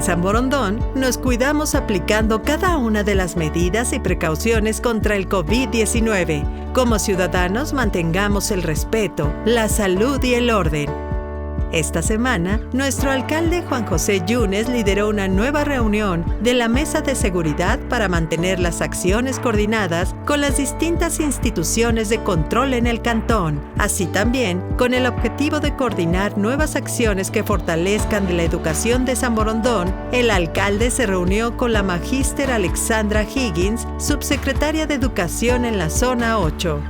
San Borondón, nos cuidamos aplicando cada una de las medidas y precauciones contra el COVID-19. Como ciudadanos, mantengamos el respeto, la salud y el orden. Esta semana, nuestro alcalde Juan José Yunes lideró una nueva reunión de la Mesa de Seguridad para mantener las acciones coordinadas con las distintas instituciones de control en el cantón, así también con el objetivo de coordinar nuevas acciones que fortalezcan la educación de San Borondón. El alcalde se reunió con la magíster Alexandra Higgins, subsecretaria de Educación en la Zona 8.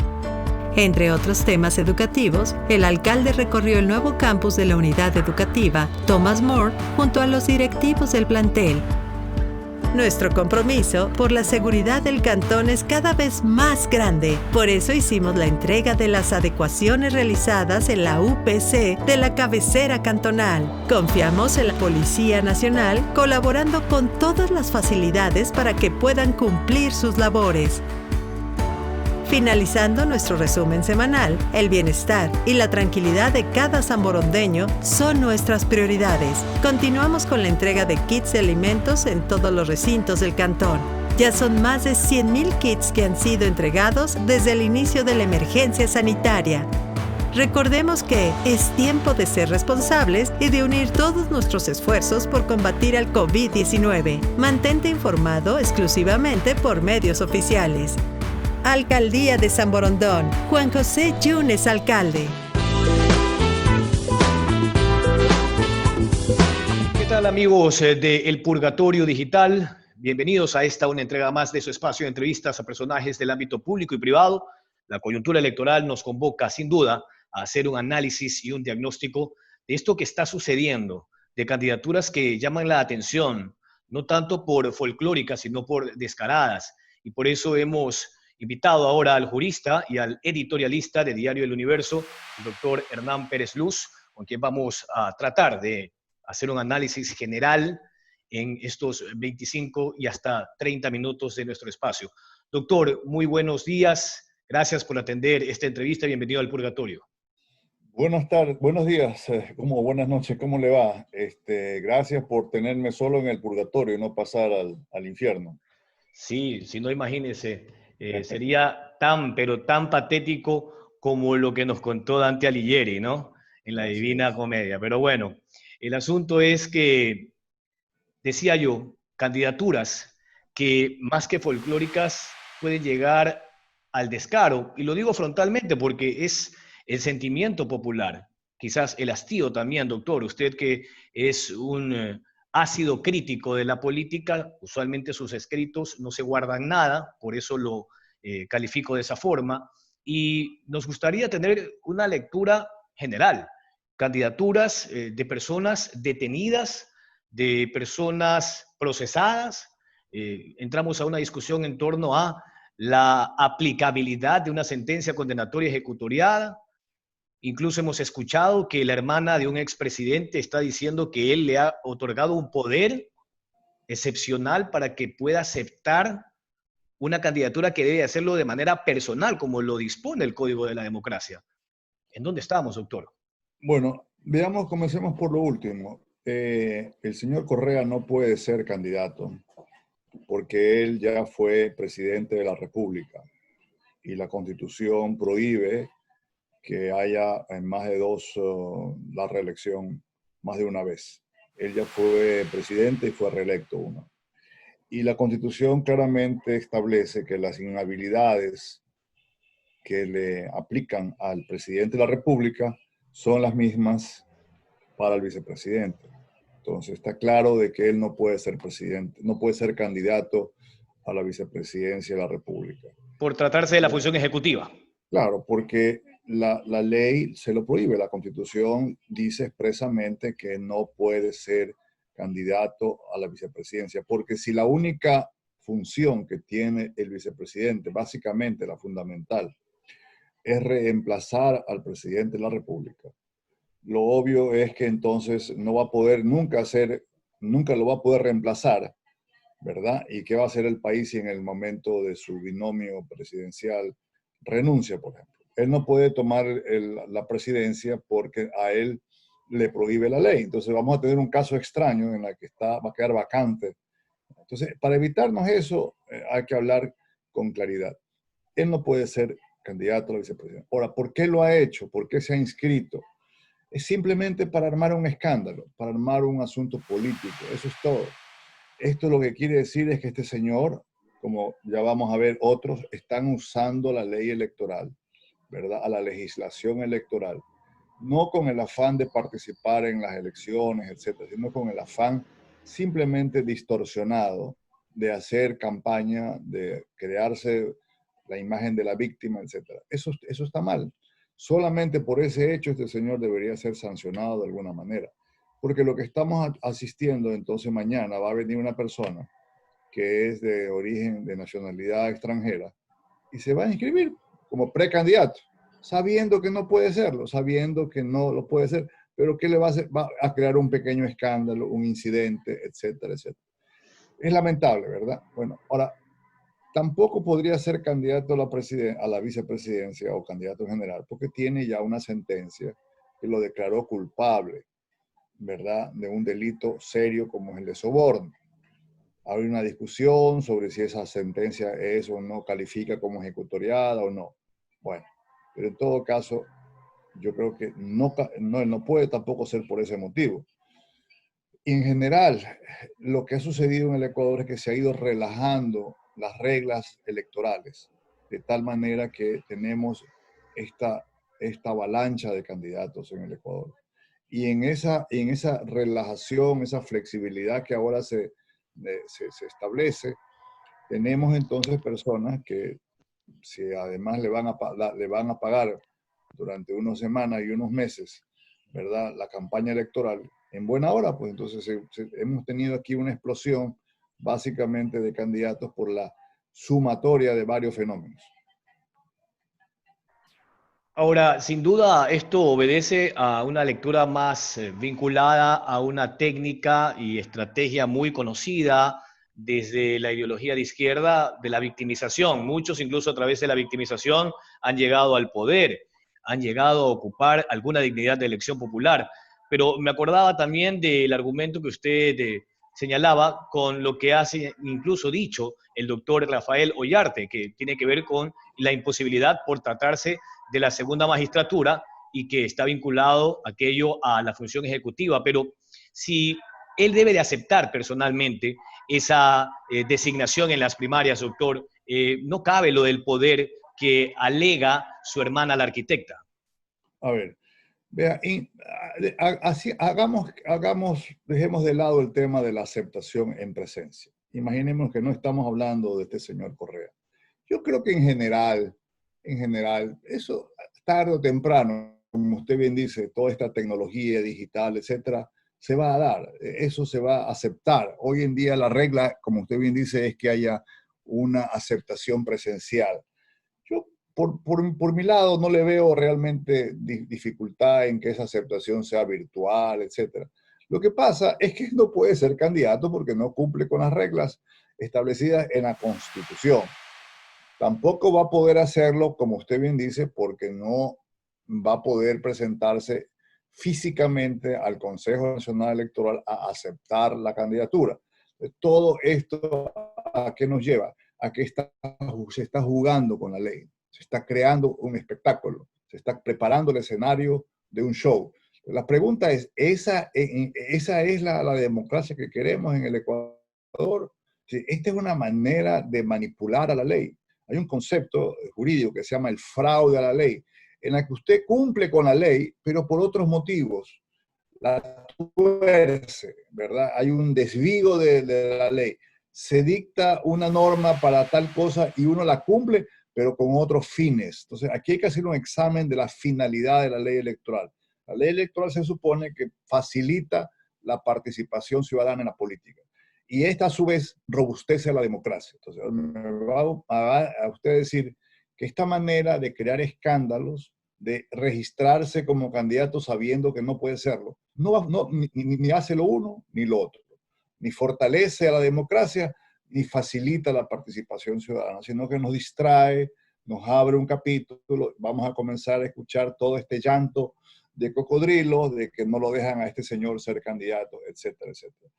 Entre otros temas educativos, el alcalde recorrió el nuevo campus de la unidad educativa Thomas More junto a los directivos del plantel. Nuestro compromiso por la seguridad del cantón es cada vez más grande. Por eso hicimos la entrega de las adecuaciones realizadas en la UPC de la cabecera cantonal. Confiamos en la Policía Nacional colaborando con todas las facilidades para que puedan cumplir sus labores. Finalizando nuestro resumen semanal, el bienestar y la tranquilidad de cada sanborondeño son nuestras prioridades. Continuamos con la entrega de kits de alimentos en todos los recintos del cantón. Ya son más de 100,000 kits que han sido entregados desde el inicio de la emergencia sanitaria. Recordemos que es tiempo de ser responsables y de unir todos nuestros esfuerzos por combatir al COVID-19. Mantente informado exclusivamente por medios oficiales. Alcaldía de San Borondón. Juan José Yunes, alcalde. ¿Qué tal, amigos de El Purgatorio Digital? Bienvenidos a una entrega más de su espacio de entrevistas a personajes del ámbito público y privado. La coyuntura electoral nos convoca, sin duda, a hacer un análisis y un diagnóstico de esto que está sucediendo, de candidaturas que llaman la atención, no tanto por folclóricas, sino por descaradas. Y por eso hemos invitado ahora al jurista y al editorialista de Diario El Universo, el doctor Hernán Pérez Luz, con quien vamos a tratar de hacer un análisis general en estos 25 y hasta 30 minutos de nuestro espacio. Doctor, muy buenos días. Gracias por atender esta entrevista. Bienvenido al Purgatorio. Buenas tardes, buenos días, buenas noches, ¿cómo le va? Gracias por tenerme solo en el purgatorio y no pasar al infierno. Sí, si no, imagínese, sería pero tan patético como lo que nos contó Dante Alighieri, ¿no? En la Divina Comedia. Pero bueno, el asunto es que, decía yo, candidaturas que más que folclóricas pueden llegar al descaro, y lo digo frontalmente porque es el sentimiento popular, quizás el hastío también, doctor, usted que es un ácido crítico de la política, usualmente sus escritos no se guardan nada, por eso lo califico de esa forma, y nos gustaría tener una lectura general, candidaturas de personas detenidas, de personas procesadas. Entramos a una discusión en torno a la aplicabilidad de una sentencia condenatoria ejecutoriada. Incluso hemos escuchado que la hermana de un expresidente está diciendo que él le ha otorgado un poder excepcional para que pueda aceptar una candidatura que debe hacerlo de manera personal, como lo dispone el Código de la Democracia. ¿En dónde estamos, doctor? Bueno, veamos, comencemos por lo último. El señor Correa no puede ser candidato porque él ya fue presidente de la República y la Constitución prohíbe que haya en más de dos la reelección más de una vez. Él ya fue presidente y fue reelecto una. Y la Constitución claramente establece que las inhabilidades que le aplican al presidente de la República son las mismas para el vicepresidente. Entonces está claro de que él no puede ser presidente, no puede ser candidato a la vicepresidencia de la República. Por tratarse de la función ejecutiva. Claro, porque la ley se lo prohíbe. La Constitución dice expresamente que no puede ser candidato a la vicepresidencia, porque si la única función que tiene el vicepresidente, básicamente la fundamental, es reemplazar al presidente de la República, lo obvio es que entonces no va a poder nunca lo va a poder reemplazar, ¿verdad? ¿Y qué va a hacer el país si en el momento de su binomio presidencial renuncia, por ejemplo? Él no puede tomar la presidencia porque a él le prohíbe la ley. Entonces vamos a tener un caso extraño en el que va a quedar vacante. Entonces, para evitarnos eso, hay que hablar con claridad. Él no puede ser candidato a la vicepresidencia. Ahora, ¿por qué lo ha hecho? ¿Por qué se ha inscrito? Es simplemente para armar un escándalo, para armar un asunto político. Eso es todo. Esto lo que quiere decir es que este señor, como ya vamos a ver otros, están usando la ley electoral, ¿verdad? A la legislación electoral. No con el afán de participar en las elecciones, etcétera, sino con el afán simplemente distorsionado de hacer campaña, de crearse la imagen de la víctima, etcétera. Eso está mal. Solamente por ese hecho este señor debería ser sancionado de alguna manera. Porque lo que estamos asistiendo, entonces mañana va a venir una persona que es de origen, de nacionalidad extranjera, y se va a inscribir como precandidato, sabiendo que no puede serlo, sabiendo que no lo puede ser, pero que le va a hacer, va a crear un pequeño escándalo, un incidente, etcétera, etcétera. Es lamentable, ¿verdad? Bueno, ahora, tampoco podría ser candidato a la vicepresidencia o candidato en general, porque tiene ya una sentencia que lo declaró culpable, ¿verdad?, de un delito serio como es el de soborno. Hay una discusión sobre si esa sentencia es o no califica como ejecutoriada o no. Bueno, pero en todo caso, yo creo que no puede tampoco ser por ese motivo. Y en general, lo que ha sucedido en el Ecuador es que se ha ido relajando las reglas electorales, de tal manera que tenemos esta avalancha de candidatos en el Ecuador. Y en esa relajación, esa flexibilidad que ahora se establece, tenemos entonces personas que, si además le van a pagar durante unas semanas y unos meses, ¿verdad?, la campaña electoral, en buena hora, pues entonces hemos tenido aquí una explosión básicamente de candidatos por la sumatoria de varios fenómenos. Ahora, sin duda, esto obedece a una lectura más vinculada a una técnica y estrategia muy conocida desde la ideología de izquierda de la victimización. Muchos, incluso a través de la victimización, han llegado al poder, han llegado a ocupar alguna dignidad de elección popular. Pero me acordaba también del argumento que usted señalaba con lo que hace incluso dicho el doctor Rafael Ollarte, que tiene que ver con la imposibilidad por tratarse de la segunda magistratura y que está vinculado aquello a la función ejecutiva. Pero si él debe de aceptar personalmente esa designación en las primarias, doctor, no cabe lo del poder que alega su hermana la arquitecta. A ver, vea, así, dejemos de lado el tema de la aceptación en presencia. Imaginemos que no estamos hablando de este señor Correa. Yo creo que en general, eso tarde o temprano, como usted bien dice, toda esta tecnología digital, etcétera, se va a dar. Eso se va a aceptar. Hoy en día la regla, como usted bien dice, es que haya una aceptación presencial. Yo, por mi lado, no le veo realmente dificultad en que esa aceptación sea virtual, etcétera. Lo que pasa es que no puede ser candidato porque no cumple con las reglas establecidas en la Constitución. Tampoco va a poder hacerlo, como usted bien dice, porque no va a poder presentarse físicamente al Consejo Nacional Electoral a aceptar la candidatura. Todo esto, ¿a qué nos lleva? A que se está jugando con la ley, se está creando un espectáculo, se está preparando el escenario de un show. La pregunta es, ¿esa es la democracia que queremos en el Ecuador? Esta es una manera de manipular a la ley. Hay un concepto jurídico que se llama el fraude a la ley, en la que usted cumple con la ley, pero por otros motivos. La tuerce, ¿verdad? Hay un desvío de la ley. Se dicta una norma para tal cosa y uno la cumple, pero con otros fines. Entonces, aquí hay que hacer un examen de la finalidad de la ley electoral. La ley electoral se supone que facilita la participación ciudadana en la política. Y esta, a su vez, robustece a la democracia. Entonces, me va a usted decir que esta manera de crear escándalos, de registrarse como candidato sabiendo que no puede serlo, ni hace lo uno ni lo otro. Ni fortalece a la democracia, ni facilita la participación ciudadana, sino que nos distrae, nos abre un capítulo, vamos a comenzar a escuchar todo este llanto de cocodrilos, de que no lo dejan a este señor ser candidato, etcétera, etcétera.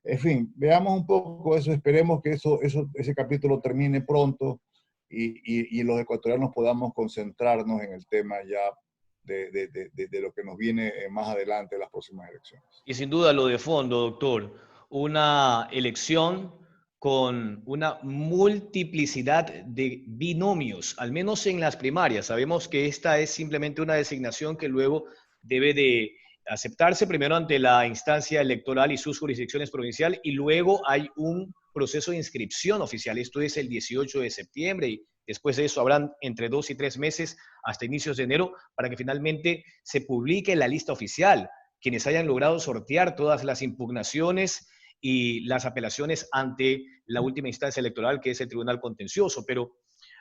En fin, veamos un poco eso, esperemos que ese capítulo termine pronto y los ecuatorianos podamos concentrarnos en el tema ya de lo que nos viene más adelante en las próximas elecciones. Y sin duda lo de fondo, doctor, una elección con una multiplicidad de binomios, al menos en las primarias. Sabemos que esta es simplemente una designación que luego debe de aceptarse primero ante la instancia electoral y sus jurisdicciones provinciales, y luego hay un proceso de inscripción oficial. Esto es el 18 de septiembre y después de eso habrán entre 2 y 3 meses hasta inicios de enero para que finalmente se publique la lista oficial quienes hayan logrado sortear todas las impugnaciones y las apelaciones ante la última instancia electoral, que es el Tribunal Contencioso. Pero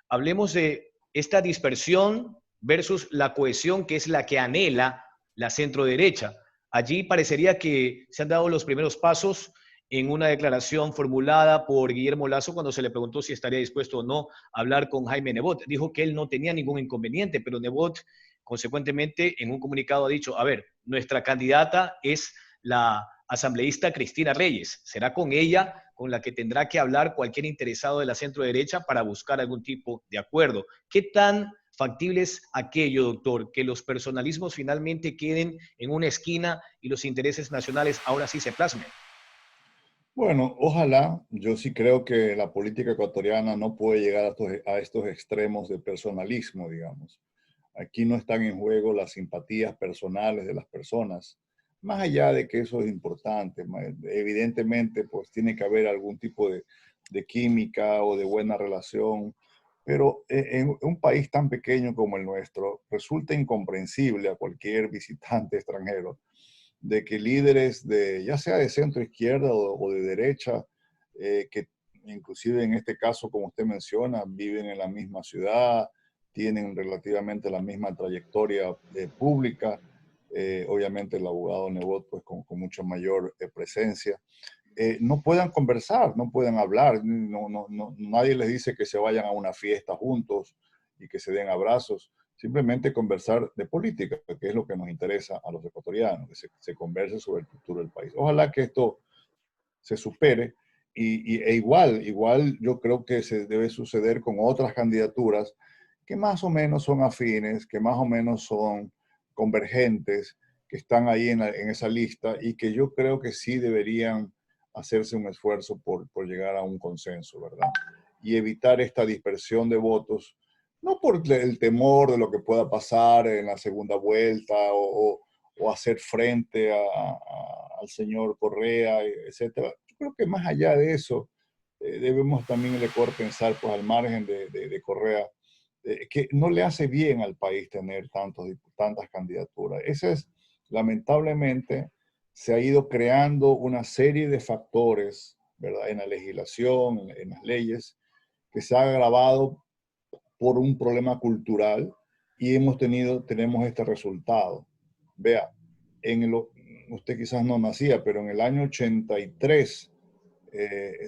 hablemos de esta dispersión versus la cohesión, que es la que anhela la centro-derecha. Allí parecería que se han dado los primeros pasos en una declaración formulada por Guillermo Lasso cuando se le preguntó si estaría dispuesto o no a hablar con Jaime Nebot. Dijo que él no tenía ningún inconveniente, pero Nebot, consecuentemente, en un comunicado ha dicho, a ver, nuestra candidata es la asambleísta Cristina Reyes. Será con ella con la que tendrá que hablar cualquier interesado de la centro-derecha para buscar algún tipo de acuerdo. ¿Qué tan factible es aquello, doctor, que los personalismos finalmente queden en una esquina y los intereses nacionales ahora sí se plasmen? Bueno, ojalá. Yo sí creo que la política ecuatoriana no puede llegar a estos extremos de personalismo, digamos. Aquí no están en juego las simpatías personales de las personas, más allá de que eso es importante. Evidentemente, pues tiene que haber algún tipo de química o de buena relación, pero en un país tan pequeño como el nuestro, resulta incomprensible a cualquier visitante extranjero de que líderes de, ya sea de centro izquierda o de derecha, que inclusive en este caso, como usted menciona, viven en la misma ciudad, tienen relativamente la misma trayectoria pública, obviamente el abogado Nebot pues con mucha mayor presencia, no puedan conversar, no puedan hablar, nadie les dice que se vayan a una fiesta juntos y que se den abrazos, simplemente conversar de política, que es lo que nos interesa a los ecuatorianos, que se converse sobre el futuro del país. Ojalá que esto se supere e igual yo creo que se debe suceder con otras candidaturas que más o menos son afines, que más o menos son convergentes, que están ahí en esa lista y que yo creo que sí deberían hacerse un esfuerzo por llegar a un consenso, ¿verdad? Y evitar esta dispersión de votos, no por el temor de lo que pueda pasar en la segunda vuelta o hacer frente al señor Correa, etcétera. Yo creo que más allá de eso, debemos también el Ecuador pensar, pues al margen de Correa, que no le hace bien al país tener tantas candidaturas. Ese es, lamentablemente, se ha ido creando una serie de factores, ¿verdad? En la legislación, en las leyes, que se ha agravado por un problema cultural y tenemos este resultado. Vea, usted quizás no nacía, pero en el año 83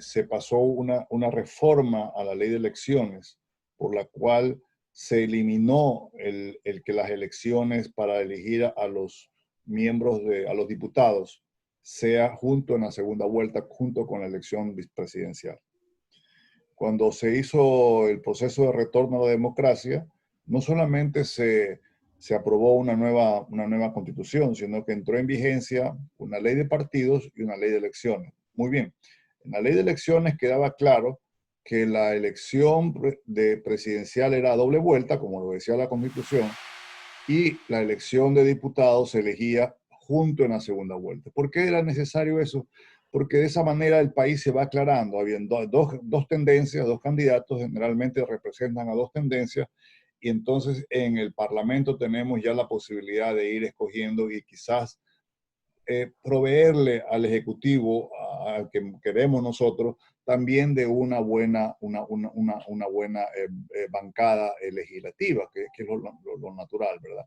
se pasó una reforma a la ley de elecciones por la cual se eliminó el que las elecciones para elegir a los miembros, a los diputados, sea junto en la segunda vuelta, junto con la elección presidencial. Cuando se hizo el proceso de retorno a la democracia, no solamente se aprobó una nueva constitución, sino que entró en vigencia una ley de partidos y una ley de elecciones. Muy bien, en la ley de elecciones quedaba claro que la elección presidencial era a doble vuelta, como lo decía la Constitución, y la elección de diputados se elegía junto en la segunda vuelta. ¿Por qué era necesario eso? Porque de esa manera el país se va aclarando, habiendo dos tendencias, dos candidatos generalmente representan a dos tendencias, y entonces en el Parlamento tenemos ya la posibilidad de ir escogiendo y quizás proveerle al Ejecutivo, al que queremos nosotros, también de una buena bancada legislativa, que es lo natural, ¿verdad?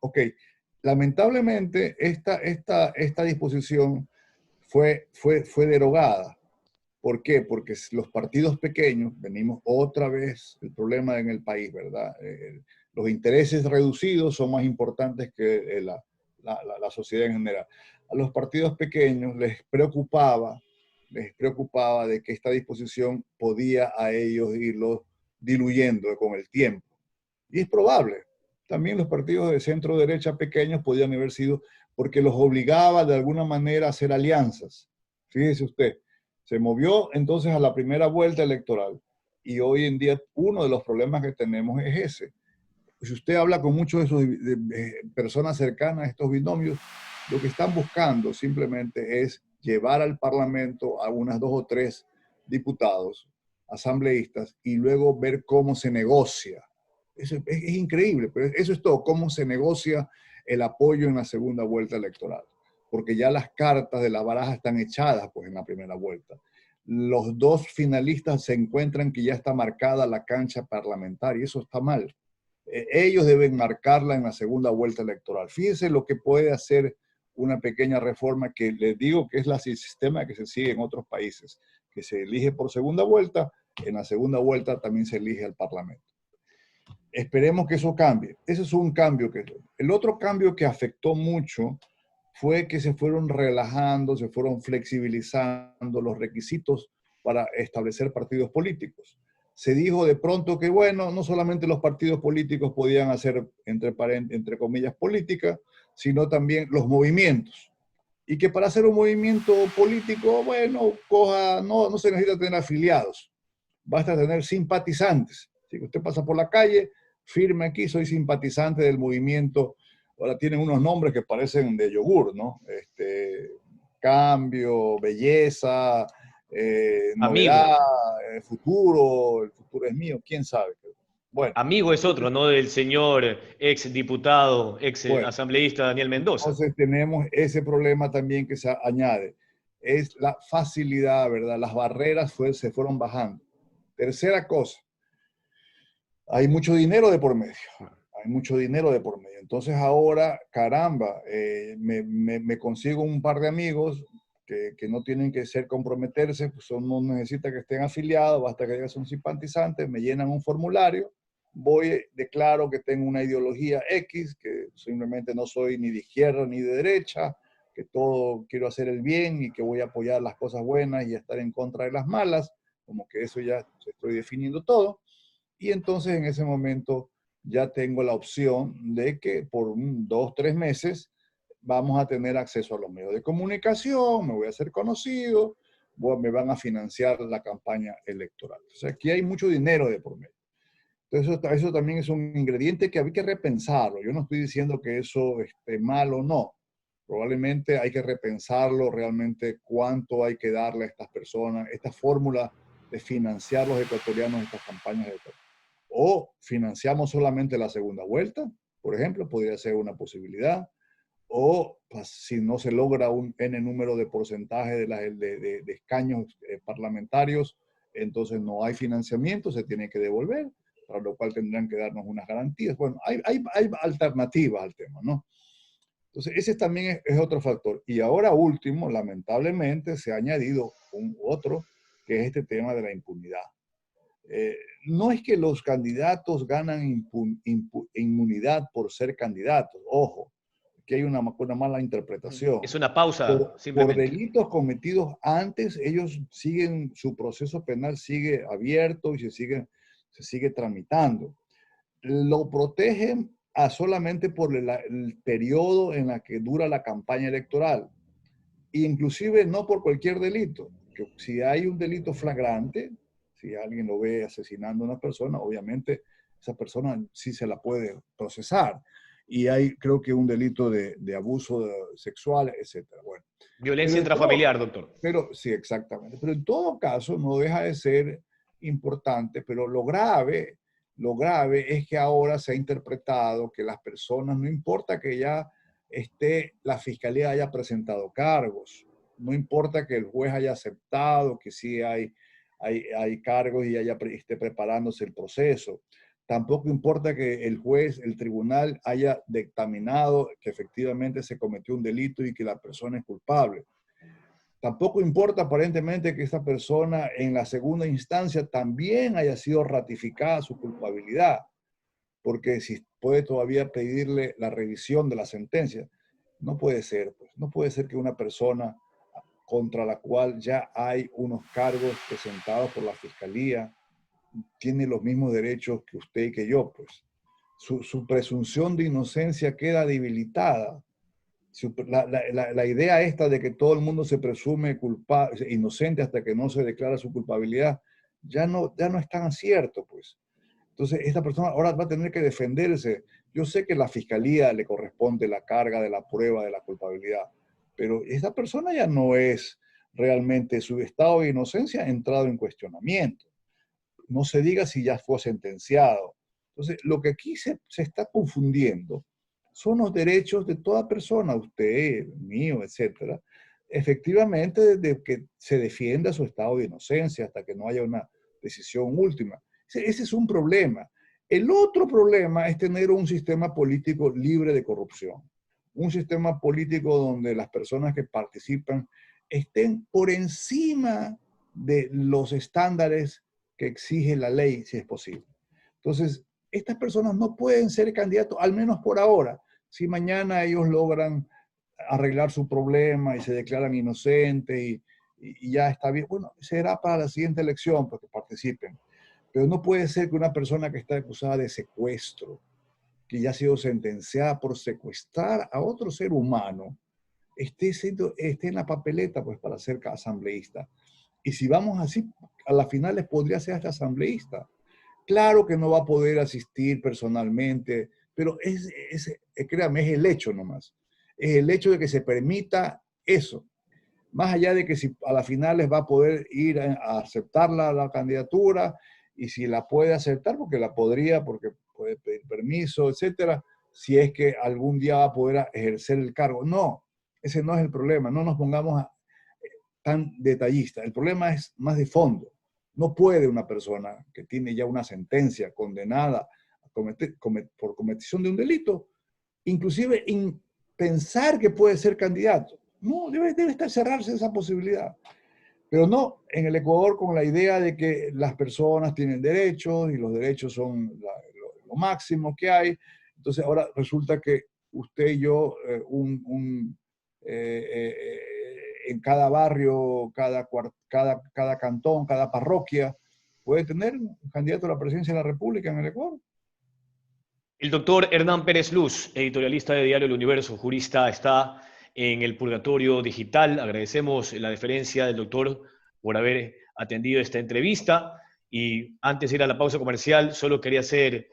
Ok, lamentablemente esta disposición fue derogada. ¿Por qué? Porque los partidos pequeños, venimos otra vez, el problema en el país, ¿verdad? Los intereses reducidos son más importantes que la sociedad en general. A los partidos pequeños les preocupaba de que esta disposición podía a ellos irlos diluyendo con el tiempo. Y es probable. También los partidos de centro derecha pequeños podían haber sido porque los obligaba de alguna manera a hacer alianzas. Fíjese usted, se movió entonces a la primera vuelta electoral y hoy en día uno de los problemas que tenemos es ese. Si usted habla con muchos de personas cercanas a estos binomios, lo que están buscando simplemente es llevar al Parlamento a unas 2 o 3 diputados, asambleístas, y luego ver cómo se negocia. Eso es increíble, pero eso es todo, cómo se negocia el apoyo en la segunda vuelta electoral. Porque ya las cartas de la baraja están echadas pues, en la primera vuelta. Los dos finalistas se encuentran que ya está marcada la cancha parlamentaria, y eso está mal. Ellos deben marcarla en la segunda vuelta electoral. Fíjense lo que puede hacer una pequeña reforma que les digo que es el sistema que se sigue en otros países, que se elige por segunda vuelta, en la segunda vuelta también se elige al Parlamento. Esperemos que eso cambie. Ese es un cambio. El otro cambio que afectó mucho fue que se fueron relajando, se fueron flexibilizando los requisitos para establecer partidos políticos. Se dijo de pronto que, bueno, no solamente los partidos políticos podían hacer, entre comillas, política, sino también los movimientos. Y que para hacer un movimiento político, bueno, no se necesita tener afiliados, basta tener simpatizantes. Si usted pasa por la calle, firme aquí, soy simpatizante del movimiento. Ahora tienen unos nombres que parecen de yogur, ¿no? Cambio, belleza, novedad, el futuro es mío, quién sabe. Bueno, amigo es otro, ¿no? Del señor ex diputado, ex asambleísta Daniel Mendoza. Entonces tenemos ese problema también que se añade. Es la facilidad, ¿verdad? Las barreras se fueron bajando. Tercera cosa, hay mucho dinero de por medio. Hay mucho dinero de por medio. Entonces ahora, caramba, me consigo un par de amigos que no tienen que comprometerse, pues no necesita que estén afiliados, basta que ellos son simpatizantes, me llenan un formulario, declaro que tengo una ideología X, que simplemente no soy ni de izquierda ni de derecha, que todo quiero hacer el bien y que voy a apoyar las cosas buenas y estar en contra de las malas, como que eso ya estoy definiendo todo. Y entonces en ese momento ya tengo la opción de que por 2, 3 meses vamos a tener acceso a los medios de comunicación, me voy a hacer conocido, me van a financiar la campaña electoral. O sea, aquí hay mucho dinero de por medio. Entonces eso también es un ingrediente que hay que repensarlo. Yo no estoy diciendo que eso esté mal o no. Probablemente hay que repensarlo realmente cuánto hay que darle a estas personas, esta fórmula de financiar los ecuatorianos estas campañas electorales. O financiamos solamente la segunda vuelta, por ejemplo, podría ser una posibilidad. O pues, si no se logra un N número de porcentaje de escaños parlamentarios, entonces no hay financiamiento, se tiene que devolver, para lo cual tendrán que darnos unas garantías. Bueno, hay alternativas al tema, ¿no? Entonces, ese también es otro factor. Y ahora último, lamentablemente, se ha añadido otro, que es este tema de la impunidad. No es que los candidatos ganan inmunidad por ser candidatos, ojo, que hay una mala interpretación. Es una pausa, simplemente. Por delitos cometidos antes, ellos siguen, su proceso penal sigue abierto y se sigue tramitando. Lo protegen solamente por el periodo en el que dura la campaña electoral. Inclusive no por cualquier delito. Si hay un delito flagrante, si alguien lo ve asesinando a una persona, obviamente esa persona sí se la puede procesar. Y hay, creo que, un delito de abuso sexual, etc. Bueno, violencia intrafamiliar, doctor. Pero sí, exactamente. Pero en todo caso no deja de ser importante, pero lo grave es que ahora se ha interpretado que las personas, no importa que ya la fiscalía haya presentado cargos, no importa que el juez haya aceptado que sí hay cargos y esté preparándose el proceso. Tampoco importa que el juez, el tribunal, haya dictaminado que efectivamente se cometió un delito y que la persona es culpable. Tampoco importa aparentemente que esta persona en la segunda instancia también haya sido ratificada su culpabilidad. porque si puede todavía pedirle la revisión de la sentencia. No puede ser, pues. No puede ser que una persona contra la cual ya hay unos cargos presentados por la Fiscalía tiene los mismos derechos que usted y que yo, pues. Su presunción de inocencia queda debilitada. La idea esta de que todo el mundo se presume inocente hasta que no se declara su culpabilidad, ya no es tan cierto, pues. Entonces, esta persona ahora va a tener que defenderse. Yo sé que a la Fiscalía le corresponde la carga de la prueba de la culpabilidad, pero esta persona ya no es realmente, su estado de inocencia ha entrado en cuestionamiento. No se diga si ya fue sentenciado. Entonces, lo que aquí se está confundiendo son los derechos de toda persona, usted, mío, etcétera, efectivamente de que se defienda su estado de inocencia hasta que no haya una decisión última. Ese es un problema. El otro problema es tener un sistema político libre de corrupción. Un sistema político donde las personas que participan estén por encima de los estándares que exige la ley, si es posible. Entonces, estas personas no pueden ser candidatos, al menos por ahora. Si mañana ellos logran arreglar su problema y se declaran inocentes y ya está bien, bueno, será para la siguiente elección porque participen. Pero no puede ser que una persona que está acusada de secuestro, que ya ha sido sentenciada por secuestrar a otro ser humano, esté en la papeleta pues, para ser asambleísta. Y si vamos así, a las finales podría ser hasta asambleísta. Claro que no va a poder asistir personalmente, pero créame, es el hecho nomás. Es el hecho de que se permita eso. Más allá de que si a las finales va a poder ir a aceptar la candidatura, y si la puede aceptar, porque la podría, porque puede pedir permiso, etcétera, si es que algún día va a poder ejercer el cargo. No, ese no es el problema. No nos pongamos tan detallistas. El problema es más de fondo. No puede una persona que tiene ya una sentencia condenada por cometición de un delito, inclusive pensar que puede ser candidato. No, debe cerrarse esa posibilidad. Pero no en el Ecuador con la idea de que las personas tienen derechos y los derechos son lo máximo que hay. Entonces ahora resulta que usted y yo, en cada barrio, cada cantón, cada parroquia, puede tener un candidato a la presidencia de la República en el Ecuador. El doctor Hernán Pérez Luz, editorialista de Diario El Universo, jurista, está en el Purgatorio Digital. Agradecemos la deferencia del doctor por haber atendido esta entrevista. Y antes de ir a la pausa comercial, solo quería hacer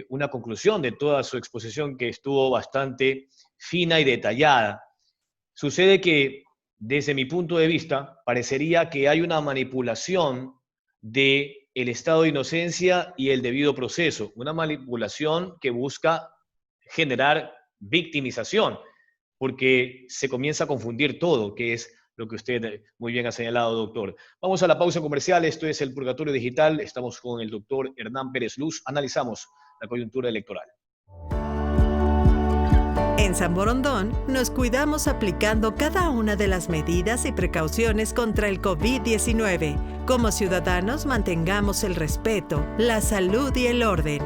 una conclusión de toda su exposición, que estuvo bastante fina y detallada. Sucede que, desde mi punto de vista, parecería que hay una manipulación del estado de inocencia y el debido proceso. Una manipulación que busca generar victimización, porque se comienza a confundir todo, que es lo que usted muy bien ha señalado, doctor. Vamos a la pausa comercial. Esto es El Purgatorio Digital. Estamos con el doctor Hernán Pérez Luz. Analizamos la coyuntura electoral. En San Borondón nos cuidamos aplicando cada una de las medidas y precauciones contra el COVID-19. Como ciudadanos mantengamos el respeto, la salud y el orden.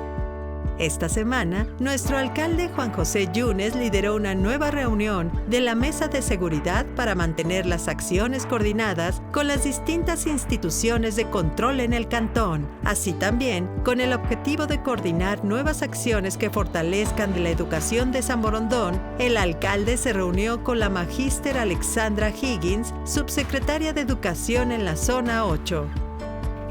Esta semana, nuestro alcalde Juan José Yunes lideró una nueva reunión de la Mesa de Seguridad para mantener las acciones coordinadas con las distintas instituciones de control en el cantón, así también con el objetivo de coordinar nuevas acciones que fortalezcan la educación de San Borondón. El alcalde se reunió con la magíster Alexandra Higgins, subsecretaria de Educación en la Zona 8.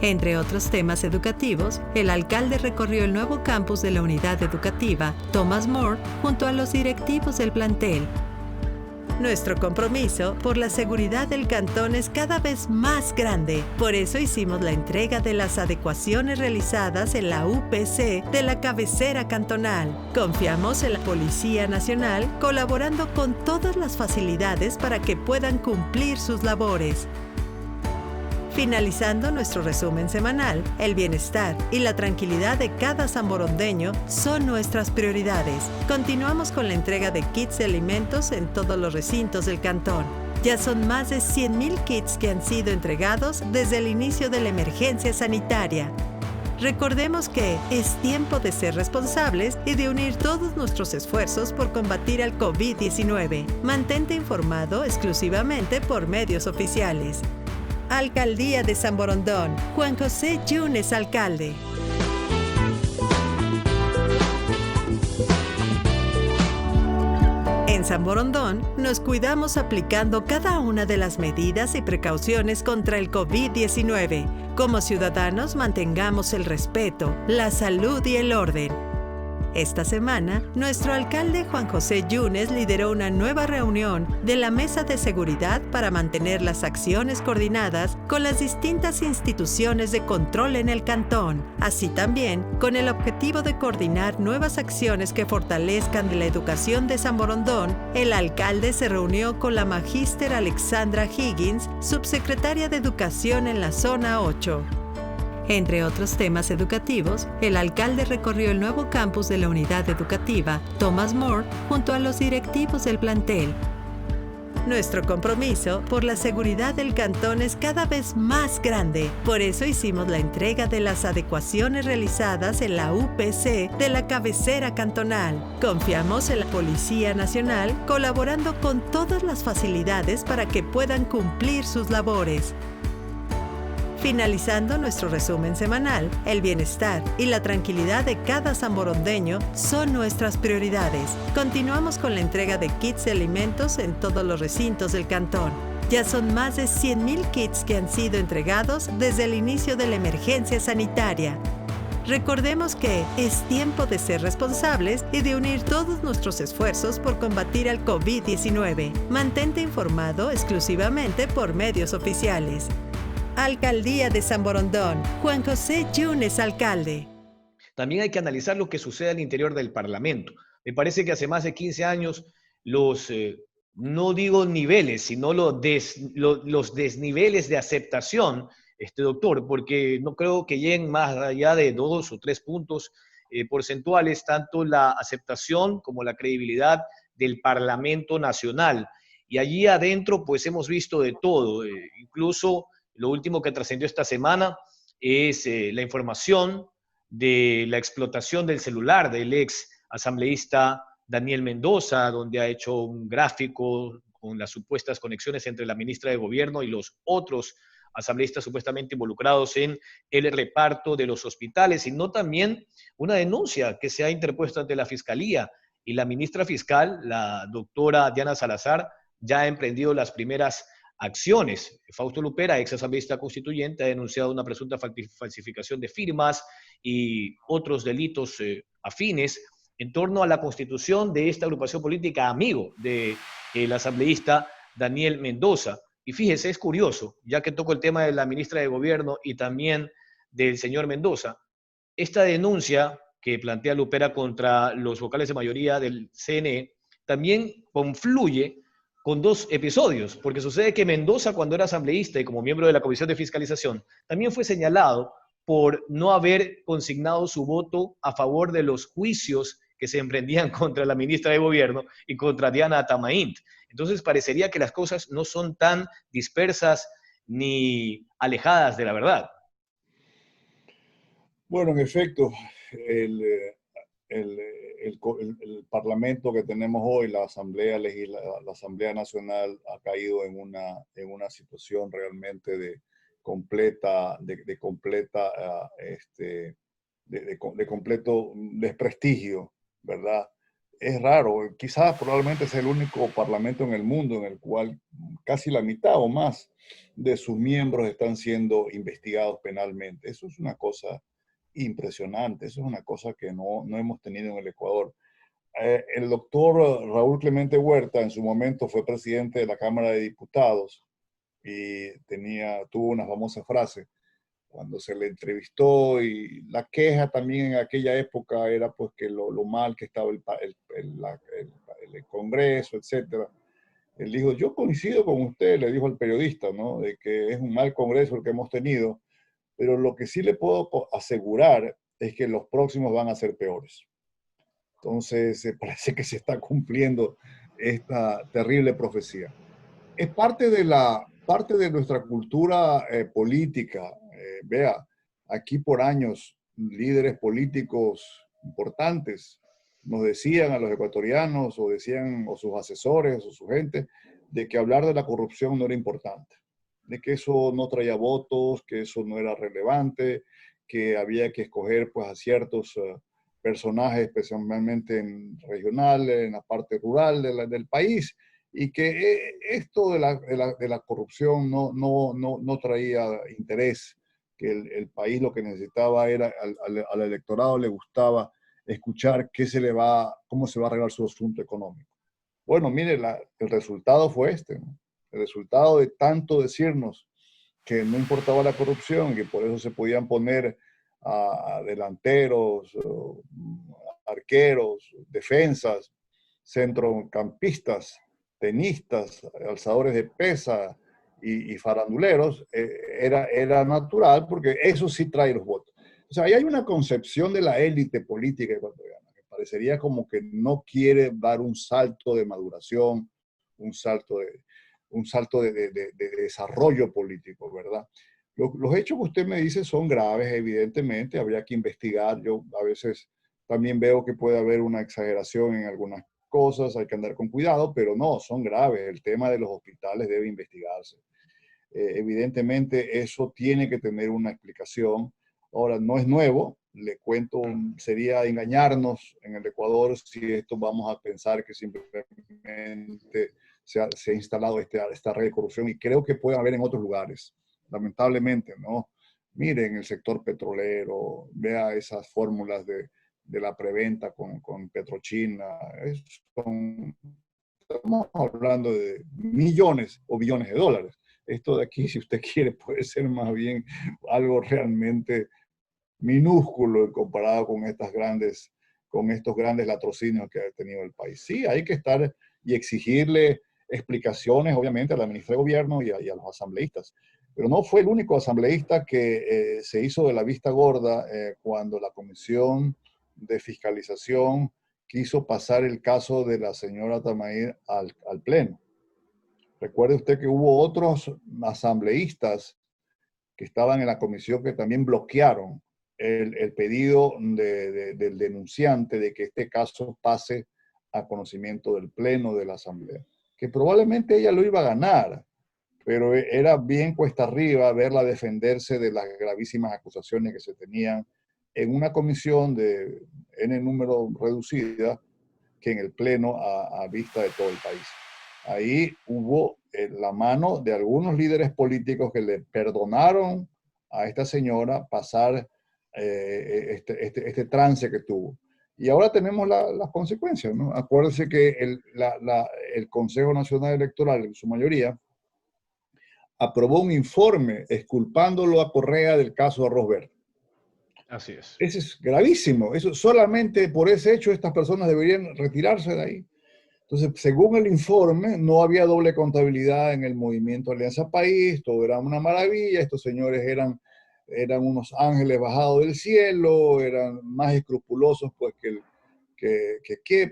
Entre otros temas educativos, el alcalde recorrió el nuevo campus de la unidad educativa Thomas More junto a los directivos del plantel. Nuestro compromiso por la seguridad del cantón es cada vez más grande. Por eso hicimos la entrega de las adecuaciones realizadas en la UPC de la cabecera cantonal. Confiamos en la Policía Nacional colaborando con todas las facilidades para que puedan cumplir sus labores. Finalizando nuestro resumen semanal, el bienestar y la tranquilidad de cada sanborondeño son nuestras prioridades. Continuamos con la entrega de kits de alimentos en todos los recintos del cantón. Ya son más de 100,000 kits que han sido entregados desde el inicio de la emergencia sanitaria. Recordemos que es tiempo de ser responsables y de unir todos nuestros esfuerzos por combatir al COVID-19. Mantente informado exclusivamente por medios oficiales. Alcaldía de San Borondón. Juan José Yunes, alcalde. En San Borondón nos cuidamos aplicando cada una de las medidas y precauciones contra el COVID-19. Como ciudadanos mantengamos el respeto, la salud y el orden. Esta semana, nuestro alcalde Juan José Yunes lideró una nueva reunión de la Mesa de Seguridad para mantener las acciones coordinadas con las distintas instituciones de control en el cantón, así también con el objetivo de coordinar nuevas acciones que fortalezcan la educación de San Borondón. El alcalde se reunió con la magíster Alexandra Higgins, subsecretaria de Educación en la Zona 8. Entre otros temas educativos, el alcalde recorrió el nuevo campus de la unidad educativa Thomas More junto a los directivos del plantel. Nuestro compromiso por la seguridad del cantón es cada vez más grande. Por eso hicimos la entrega de las adecuaciones realizadas en la UPC de la cabecera cantonal. Confiamos en la Policía Nacional colaborando con todas las facilidades para que puedan cumplir sus labores. Finalizando nuestro resumen semanal, el bienestar y la tranquilidad de cada sanborondeño son nuestras prioridades. Continuamos con la entrega de kits de alimentos en todos los recintos del cantón. Ya son más de 100,000 kits que han sido entregados desde el inicio de la emergencia sanitaria. Recordemos que es tiempo de ser responsables y de unir todos nuestros esfuerzos por combatir al COVID-19. Mantente informado exclusivamente por medios oficiales. Alcaldía de San Borondón. Juan José Yunes, alcalde. También hay que analizar lo que sucede al interior del Parlamento. Me parece que hace más de 15 años los, no digo niveles, sino los desniveles de aceptación, doctor, porque no creo que lleguen más allá de 2 o 3 puntos porcentuales, tanto la aceptación como la credibilidad del Parlamento Nacional. Y allí adentro, pues hemos visto de todo, incluso lo último que trascendió esta semana es la información de la explotación del celular del ex asambleísta Daniel Mendoza, donde ha hecho un gráfico con las supuestas conexiones entre la ministra de Gobierno y los otros asambleístas supuestamente involucrados en el reparto de los hospitales, sino también una denuncia que se ha interpuesto ante la Fiscalía. Y la ministra fiscal, la doctora Diana Salazar, ya ha emprendido las primeras acciones. Fausto Lupera, ex asambleísta constituyente, ha denunciado una presunta falsificación de firmas y otros delitos afines en torno a la constitución de esta agrupación política amigo del asambleísta Daniel Mendoza. Y fíjese, es curioso, ya que toco el tema de la ministra de Gobierno y también del señor Mendoza, esta denuncia que plantea Lupera contra los vocales de mayoría del CNE también confluye con 2 episodios, porque sucede que Mendoza, cuando era asambleísta y como miembro de la Comisión de Fiscalización, también fue señalado por no haber consignado su voto a favor de los juicios que se emprendían contra la ministra de Gobierno y contra Diana Tamaint. Entonces parecería que las cosas no son tan dispersas ni alejadas de la verdad. Bueno, en efecto, el Parlamento que tenemos hoy, la Asamblea Nacional, ha caído en una situación realmente de completo desprestigio, ¿verdad? Es raro, quizás probablemente es el único parlamento en el mundo en el cual casi la mitad o más de sus miembros están siendo investigados penalmente. Eso es una cosa impresionante, eso es una cosa que no hemos tenido en el Ecuador. El doctor Raúl Clemente Huerta en su momento fue presidente de la Cámara de Diputados y tuvo una famosa frase cuando se le entrevistó, y la queja también en aquella época era pues que lo mal que estaba el Congreso, etc. Él dijo: yo coincido con usted, le dijo al periodista, ¿no?, de que es un mal Congreso el que hemos tenido, pero lo que sí le puedo asegurar es que los próximos van a ser peores. Entonces, parece que se está cumpliendo esta terrible profecía. Es parte de nuestra cultura política. Vea, aquí por años líderes políticos importantes nos decían a los ecuatorianos, o decían, o sus asesores, o su gente, de que hablar de la corrupción no era importante, de que eso no traía votos, que eso no era relevante, que había que escoger pues a ciertos personajes, especialmente en regional, en la parte rural del país, y que esto de la corrupción no traía interés, que el país lo que necesitaba era, al electorado le gustaba escuchar cómo se va a arreglar su asunto económico. Bueno, mire, el resultado fue este, ¿no? El resultado de tanto decirnos que no importaba la corrupción, que por eso se podían poner a delanteros, arqueros, defensas, centrocampistas, tenistas, alzadores de pesa y faranduleros, era natural, porque eso sí trae los votos. O sea, ahí hay una concepción de la élite política ecuatoriana que parecería como que no quiere dar un salto de maduración, un salto de desarrollo político, ¿verdad? Los hechos que usted me dice son graves, evidentemente, habría que investigar. Yo a veces también veo que puede haber una exageración en algunas cosas, hay que andar con cuidado, pero no, son graves. El tema de los hospitales debe investigarse. Evidentemente, eso tiene que tener una explicación. Ahora, no es nuevo, le cuento, sería engañarnos en el Ecuador si esto vamos a pensar que simplemente se ha instalado esta red de corrupción, y creo que puede haber en otros lugares, lamentablemente, ¿no? Mire, en el sector petrolero, vea esas fórmulas de la preventa con Petrochina, estamos hablando de millones o billones de dólares. Esto de aquí, si usted quiere, puede ser más bien algo realmente minúsculo comparado con estos grandes latrocinios que ha tenido el país. Sí, hay que estar y exigirle explicaciones, obviamente, a la ministra de Gobierno y a los asambleístas. Pero no fue el único asambleísta que se hizo de la vista gorda cuando la Comisión de Fiscalización quiso pasar el caso de la señora Tamair al Pleno. Recuerde usted que hubo otros asambleístas que estaban en la comisión que también bloquearon el pedido del denunciante de que este caso pase a conocimiento del Pleno de la Asamblea, que probablemente ella lo iba a ganar, pero era bien cuesta arriba verla defenderse de las gravísimas acusaciones que se tenían en una comisión de N número reducida que en el Pleno a vista de todo el país. Ahí hubo la mano de algunos líderes políticos que le perdonaron a esta señora pasar este trance que tuvo. Y ahora tenemos las consecuencias, ¿no? Acuérdense que el Consejo Nacional Electoral, en su mayoría, aprobó un informe exculpándolo a Correa del caso Arroz Verde. Así es. Eso es gravísimo. Eso, solamente por ese hecho estas personas deberían retirarse de ahí. Entonces, según el informe, no había doble contabilidad en el movimiento Alianza País, todo era una maravilla, estos señores eran unos ángeles bajados del cielo, eran más escrupulosos pues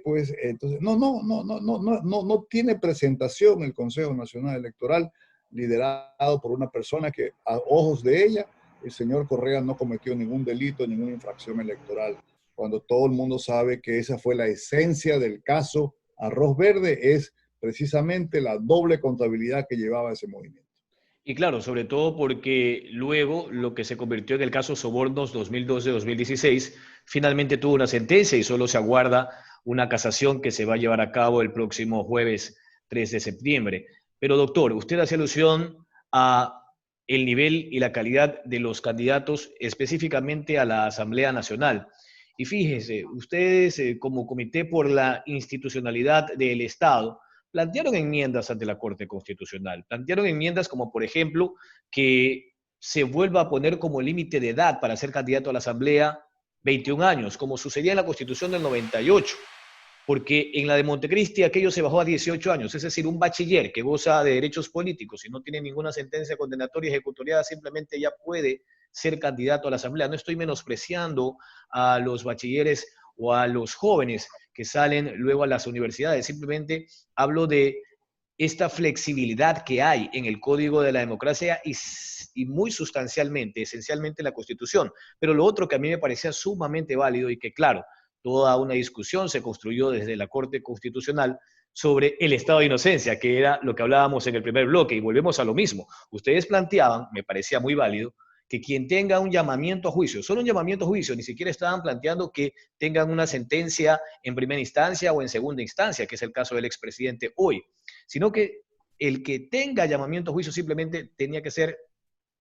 pues, entonces, no tiene presentación el Consejo Nacional Electoral liderado por una persona que a ojos de ella, el señor Correa no cometió ningún delito, ninguna infracción electoral, cuando todo el mundo sabe que esa fue la esencia del caso Arroz Verde, es precisamente la doble contabilidad que llevaba ese movimiento. Y claro, sobre todo porque luego lo que se convirtió en el caso Sobornos 2012-2016 finalmente tuvo una sentencia y solo se aguarda una casación que se va a llevar a cabo el próximo jueves 3 de septiembre. Pero doctor, usted hace alusión a el nivel y la calidad de los candidatos específicamente a la Asamblea Nacional. Y fíjese, ustedes como Comité por la Institucionalidad del Estado plantearon enmiendas ante la Corte Constitucional. Plantearon enmiendas como, por ejemplo, que se vuelva a poner como límite de edad para ser candidato a la Asamblea 21 años, como sucedía en la Constitución del 98, porque en la de Montecristi aquello se bajó a 18 años, es decir, un bachiller que goza de derechos políticos y no tiene ninguna sentencia condenatoria ejecutoriada, simplemente ya puede ser candidato a la Asamblea. No estoy menospreciando a los bachilleres o a los jóvenes que salen luego a las universidades, simplemente hablo de esta flexibilidad que hay en el Código de la Democracia y y muy sustancialmente, esencialmente la Constitución. Pero lo otro que a mí me parecía sumamente válido y que, claro, toda una discusión se construyó desde la Corte Constitucional sobre el estado de inocencia, que era lo que hablábamos en el primer bloque, y volvemos a lo mismo. Ustedes planteaban, me parecía muy válido, que quien tenga un llamamiento a juicio, solo un llamamiento a juicio, ni siquiera estaban planteando que tengan una sentencia en primera instancia o en segunda instancia, que es el caso del expresidente hoy, sino que el que tenga llamamiento a juicio simplemente tenía que ser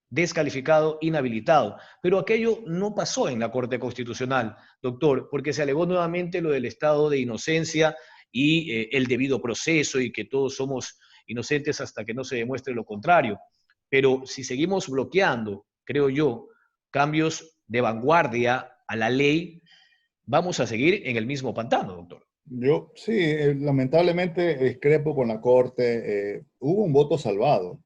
descalificado, inhabilitado. Pero aquello no pasó en la Corte Constitucional, doctor, porque se alegó nuevamente lo del estado de inocencia y el debido proceso y que todos somos inocentes hasta que no se demuestre lo contrario. Pero si seguimos bloqueando, creo yo, cambios de vanguardia a la ley, vamos a seguir en el mismo pantano, doctor. Yo sí, lamentablemente discrepo con la Corte. Hubo un voto salvado,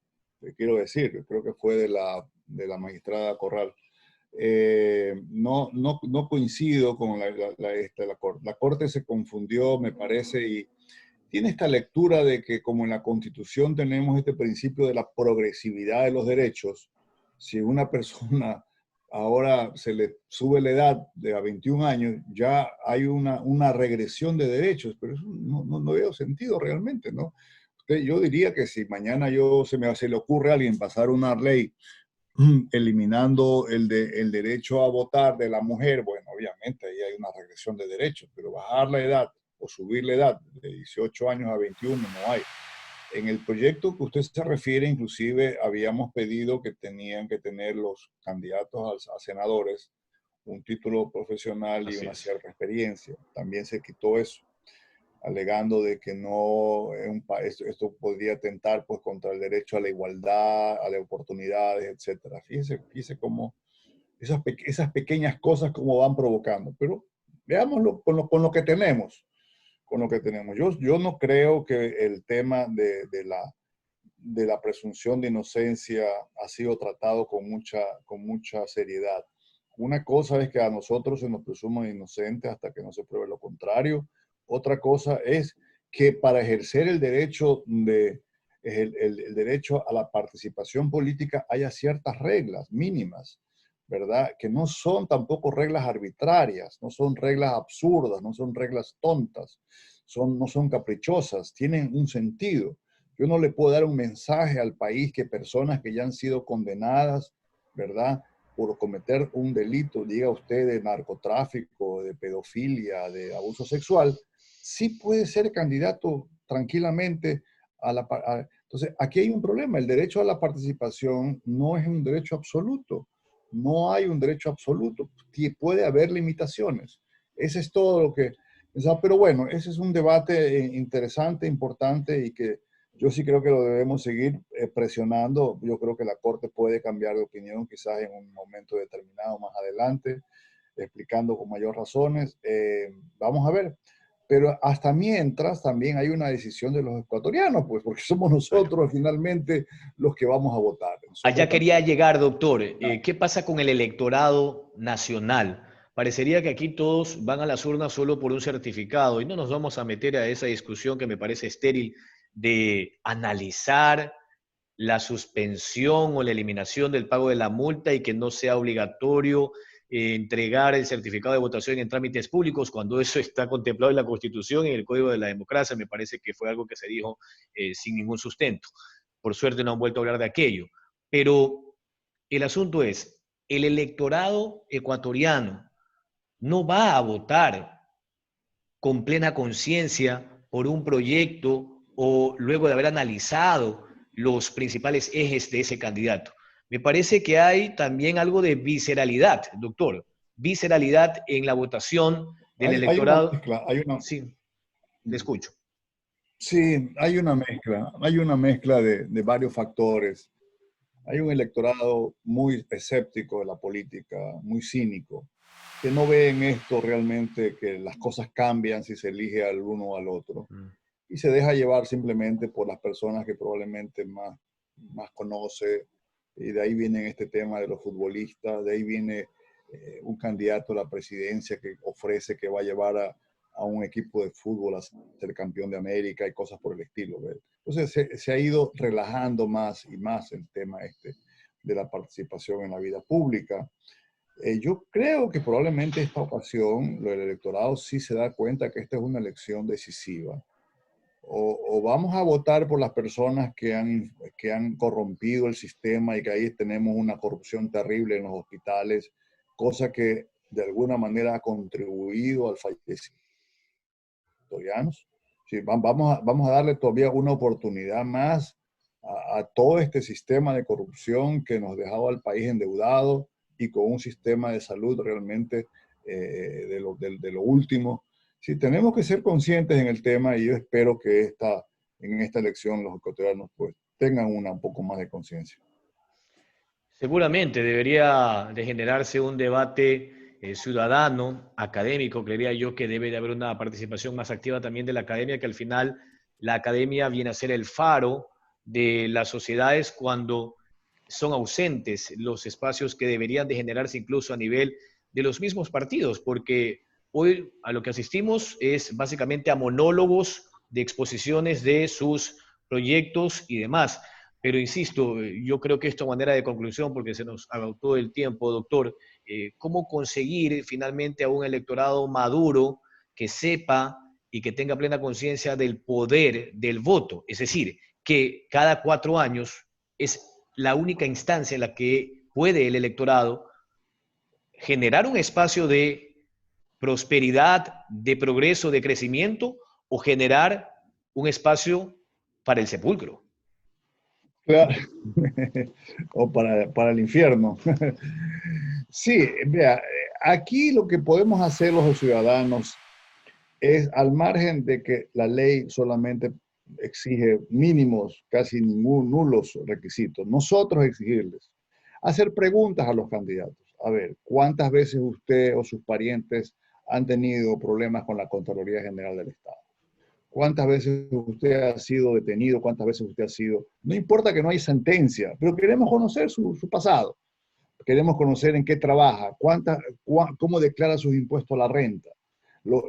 quiero decir, creo que fue de la magistrada Corral. No coincido con la Corte. La Corte se confundió, me parece, y tiene esta lectura de que como en la Constitución tenemos este principio de la progresividad de los derechos, si una persona ahora se le sube la edad de a 21 años, ya hay una regresión de derechos, pero eso no veo sentido realmente, ¿no? Yo diría que si mañana se le ocurre a alguien pasar una ley eliminando el derecho a votar de la mujer, bueno, obviamente ahí hay una regresión de derechos, pero bajar la edad o subir la edad de 18 años a 21 no hay. En el proyecto que usted se refiere, inclusive habíamos pedido que tenían que tener los candidatos a senadores un título profesional y Así una es. cierta experiencia. También se quitó eso, alegando de que no, esto podría atentar pues, contra el derecho a la igualdad, a las oportunidades, etc. Fíjese cómo esas pequeñas cosas cómo van provocando. Pero veámoslo con lo que tenemos. Con lo que tenemos. Yo no creo que el tema de la presunción de inocencia ha sido tratado con mucha seriedad. Una cosa es que a nosotros se nos presuma inocentes hasta que no se pruebe lo contrario. Otra cosa es que para ejercer el derecho, el derecho a la participación política haya ciertas reglas mínimas, ¿verdad? Que no son tampoco reglas arbitrarias, no son reglas absurdas, no son reglas tontas, no son caprichosas, tienen un sentido. Yo no le puedo dar un mensaje al país que personas que ya han sido condenadas, ¿verdad? Por cometer un delito, diga usted, de narcotráfico, de pedofilia, de abuso sexual, sí puede ser candidato tranquilamente entonces, aquí hay un problema. El derecho a la participación no es un derecho absoluto. No hay un derecho absoluto. Puede haber limitaciones. Ese es todo lo que... Pero bueno, ese es un debate interesante, importante y que yo sí creo que lo debemos seguir presionando. Yo creo que la Corte puede cambiar de opinión quizás en un momento determinado más adelante, explicando con mayor razones. Vamos a ver. Pero hasta mientras también hay una decisión de los ecuatorianos, pues, porque somos nosotros finalmente los que vamos a votar. Allá quería llegar, doctor. ¿Qué pasa con el electorado nacional? Parecería que aquí todos van a las urnas solo por un certificado y no nos vamos a meter a esa discusión que me parece estéril de analizar la suspensión o la eliminación del pago de la multa y que no sea obligatorio entregar el certificado de votación en trámites públicos cuando eso está contemplado en la Constitución y en el Código de la Democracia. Me parece que fue algo que se dijo sin ningún sustento. Por suerte no han vuelto a hablar de aquello. Pero el asunto es, el electorado ecuatoriano no va a votar con plena conciencia por un proyecto o luego de haber analizado los principales ejes de ese candidato. Me parece que hay también algo de visceralidad, doctor, visceralidad en la votación del hay una electorado. mezcla, Sí, le escucho. sí, hay una mezcla de varios factores. Hay un electorado muy escéptico de la política, muy cínico, que no ve en esto realmente que las cosas cambian si se elige al uno o al otro y se deja llevar simplemente por las personas que probablemente más conoce. Y de ahí viene este tema de los futbolistas, de ahí viene un candidato a la presidencia que ofrece que va a llevar a un equipo de fútbol a ser campeón de América y cosas por el estilo. ¿Ves? Entonces se ha ido relajando más y más el tema este. de la participación en la vida pública. Yo creo que probablemente esta ocasión el electorado sí se da cuenta que esta es una elección decisiva. O vamos a votar por las personas que han corrompido el sistema y que ahí tenemos una corrupción terrible en los hospitales, cosa que de alguna manera ha contribuido al fallecimiento de ecuatorianos. Sí, vamos a darle todavía una oportunidad más a todo este sistema de corrupción que nos dejaba al país endeudado y con un sistema de salud realmente de lo último. Sí, tenemos que ser conscientes en el tema y yo espero que en esta elección los ecuatorianos pues, tengan un poco más de conciencia. Seguramente debería de generarse un debate ciudadano, académico. Creería yo que debe de haber una participación más activa también de la academia, que al final la academia viene a ser el faro de las sociedades cuando son ausentes los espacios que deberían de generarse incluso a nivel de los mismos partidos, porque hoy a lo que asistimos es básicamente a monólogos de exposiciones de sus proyectos y demás. Pero insisto, yo creo que esto a manera de conclusión, porque se nos agotó el tiempo, doctor, ¿cómo conseguir finalmente a un electorado maduro que sepa y que tenga plena conciencia del poder del voto? Es decir, que cada 4 años es la única instancia en la que puede el electorado generar un espacio de prosperidad, de progreso, de crecimiento, o generar un espacio para el sepulcro. Claro. O para el infierno. Sí, vea, aquí lo que podemos hacer los ciudadanos es, al margen de que la ley solamente exige mínimos, casi nulos requisitos, nosotros exigirles, hacer preguntas a los candidatos. A ver, ¿cuántas veces usted o sus parientes han tenido problemas con la Contraloría General del Estado? ¿Cuántas veces usted ha sido detenido? ¿Cuántas veces usted ha sido? No importa que no hay sentencia, pero queremos conocer su pasado. Queremos conocer en qué trabaja, cómo declara sus impuestos a la renta,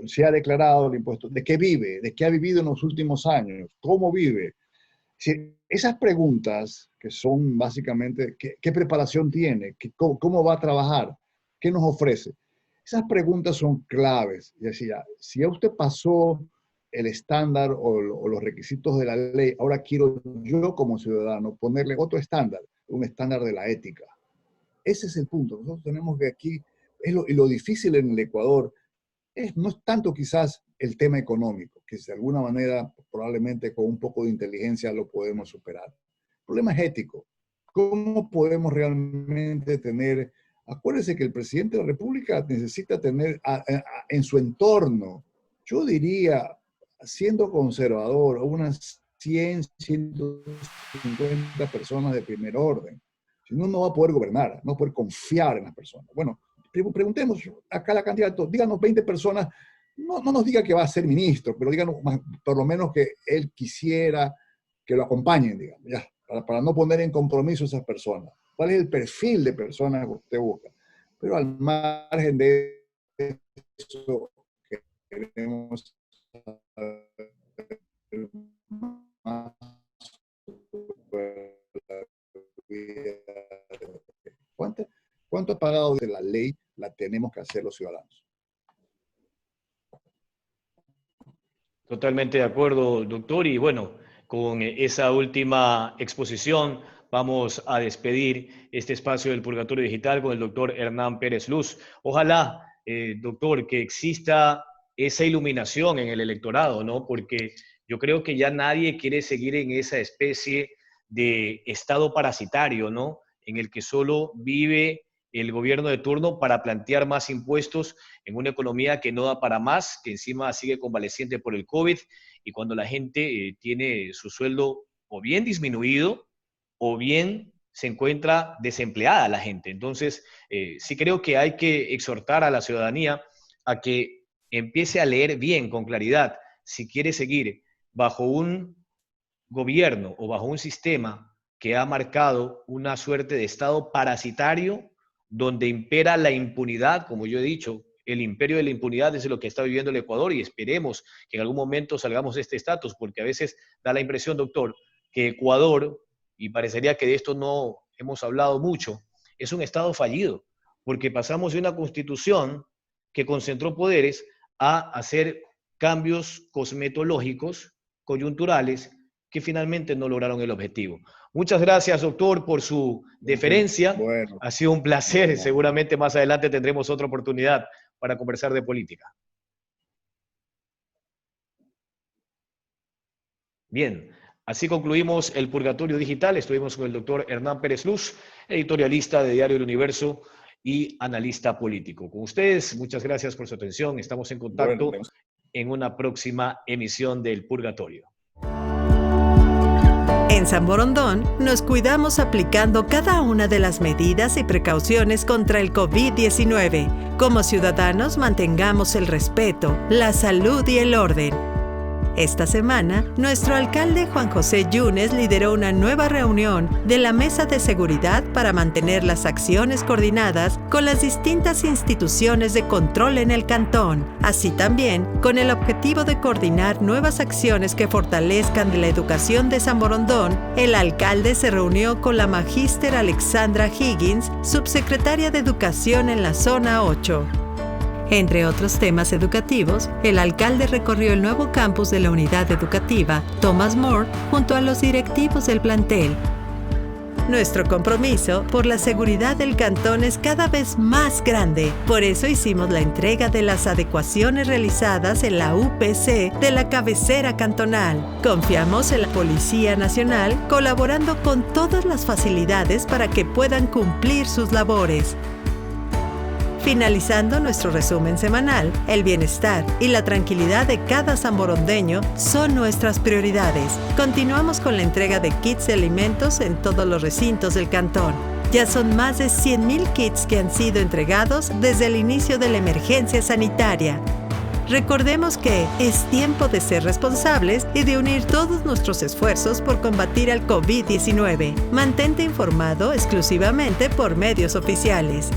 si ha declarado el impuesto, de qué vive, de qué ha vivido en los últimos años, cómo vive. Si esas preguntas, que son básicamente qué preparación tiene, cómo va a trabajar, qué nos ofrece, esas preguntas son claves. Y decía, si a usted pasó el estándar o los requisitos de la ley, ahora quiero yo como ciudadano ponerle otro estándar, un estándar de la ética. Ese es el punto. Nosotros tenemos que aquí, y lo difícil en el Ecuador, no es tanto quizás el tema económico, que de alguna manera probablemente con un poco de inteligencia lo podemos superar. El problema es ético. ¿Cómo podemos realmente tener? Acuérdense que el presidente de la República necesita tener en su entorno, yo diría, siendo conservador, unas 100, 150 personas de primer orden. Si no, no va a poder gobernar, no va a poder confiar en las personas. Bueno, preguntemos a cada candidato, díganos 20 personas, no nos diga que va a ser ministro, pero díganos por lo menos que él quisiera que lo acompañen, digamos, ya, para no poner en compromiso a esas personas. ¿Cuál es el perfil de personas que usted busca? Pero al margen de eso, queremos más ¿Cuánto ha pagado de la ley? La tenemos que hacer los ciudadanos. Totalmente de acuerdo, doctor. Y bueno, con esa última exposición vamos a despedir este espacio del Purgatorio Digital con el doctor Hernán Pérez Luz. Ojalá, doctor, que exista esa iluminación en el electorado, ¿no? Porque yo creo que ya nadie quiere seguir en esa especie de estado parasitario, ¿no? En el que solo vive el gobierno de turno para plantear más impuestos en una economía que no da para más, que encima sigue convaleciente por el COVID, y cuando la gente tiene su sueldo o bien disminuido o bien se encuentra desempleada la gente. Entonces, sí creo que hay que exhortar a la ciudadanía a que empiece a leer bien, con claridad, si quiere seguir bajo un gobierno o bajo un sistema que ha marcado una suerte de estado parasitario donde impera la impunidad. Como yo he dicho, el imperio de la impunidad es lo que está viviendo el Ecuador, y esperemos que en algún momento salgamos de este estatus, porque a veces da la impresión, doctor, que Ecuador, y parecería que de esto no hemos hablado mucho, es un Estado fallido, porque pasamos de una constitución que concentró poderes a hacer cambios cosmetológicos, coyunturales, que finalmente no lograron el objetivo. Muchas gracias, doctor, por su deferencia. Bueno, ha sido un placer. bueno. Seguramente más adelante tendremos otra oportunidad para conversar de política. Bien, así concluimos el Purgatorio Digital. Estuvimos con el doctor Hernán Pérez Luz, editorialista de Diario El Universo y analista político. Con ustedes, muchas gracias por su atención. Estamos en contacto en una próxima emisión del Purgatorio. En San Borondón nos cuidamos aplicando cada una de las medidas y precauciones contra el COVID-19. Como ciudadanos mantengamos el respeto, la salud y el orden. Esta semana, nuestro alcalde Juan José Yunes lideró una nueva reunión de la Mesa de Seguridad para mantener las acciones coordinadas con las distintas instituciones de control en el cantón, así también con el objetivo de coordinar nuevas acciones que fortalezcan la educación de San Borondón. El alcalde se reunió con la magíster Alexandra Higgins, subsecretaria de Educación en la Zona 8. Entre otros temas educativos, el alcalde recorrió el nuevo campus de la unidad educativa Thomas More junto a los directivos del plantel. Nuestro compromiso por la seguridad del cantón es cada vez más grande. Por eso hicimos la entrega de las adecuaciones realizadas en la UPC de la cabecera cantonal. Confiamos en la Policía Nacional colaborando con todas las facilidades para que puedan cumplir sus labores. Finalizando nuestro resumen semanal, el bienestar y la tranquilidad de cada sanborondeño son nuestras prioridades. Continuamos con la entrega de kits de alimentos en todos los recintos del cantón. Ya son más de 100,000 kits que han sido entregados desde el inicio de la emergencia sanitaria. Recordemos que es tiempo de ser responsables y de unir todos nuestros esfuerzos por combatir al COVID-19. Mantente informado exclusivamente por medios oficiales.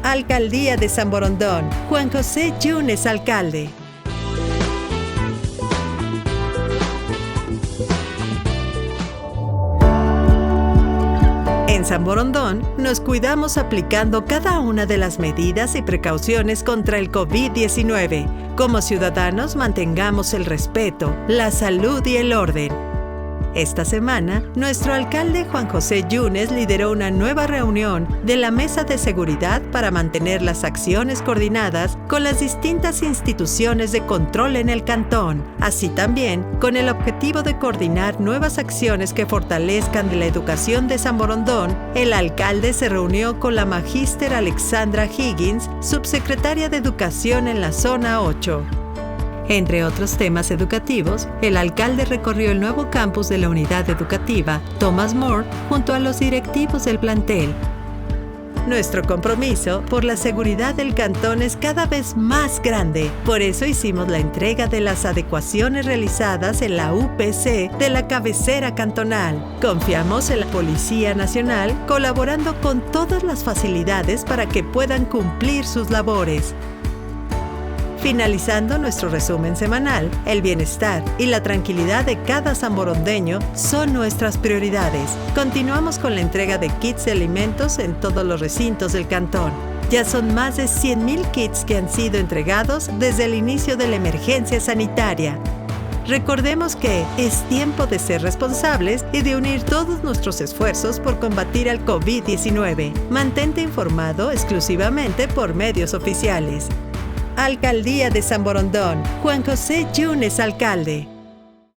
Alcaldía de San Borondón. Juan José Yunes, alcalde. En San Borondón nos cuidamos aplicando cada una de las medidas y precauciones contra el COVID-19. Como ciudadanos mantengamos el respeto, la salud y el orden. Esta semana, nuestro alcalde Juan José Yunes lideró una nueva reunión de la Mesa de Seguridad para mantener las acciones coordinadas con las distintas instituciones de control en el cantón, así también con el objetivo de coordinar nuevas acciones que fortalezcan la educación de San Borondón. El alcalde se reunió con la magíster Alexandra Higgins, subsecretaria de Educación en la Zona 8. Entre otros temas educativos, el alcalde recorrió el nuevo campus de la unidad educativa Thomas More junto a los directivos del plantel. Nuestro compromiso por la seguridad del cantón es cada vez más grande. Por eso hicimos la entrega de las adecuaciones realizadas en la UPC de la cabecera cantonal. Confiamos en la Policía Nacional colaborando con todas las facilidades para que puedan cumplir sus labores. Finalizando nuestro resumen semanal, el bienestar y la tranquilidad de cada sanborondeño son nuestras prioridades. Continuamos con la entrega de kits de alimentos en todos los recintos del cantón. Ya son más de 100,000 kits que han sido entregados desde el inicio de la emergencia sanitaria. Recordemos que es tiempo de ser responsables y de unir todos nuestros esfuerzos por combatir al COVID-19. Mantente informado exclusivamente por medios oficiales. Alcaldía de San Borondón. Juan José Yunes, alcalde.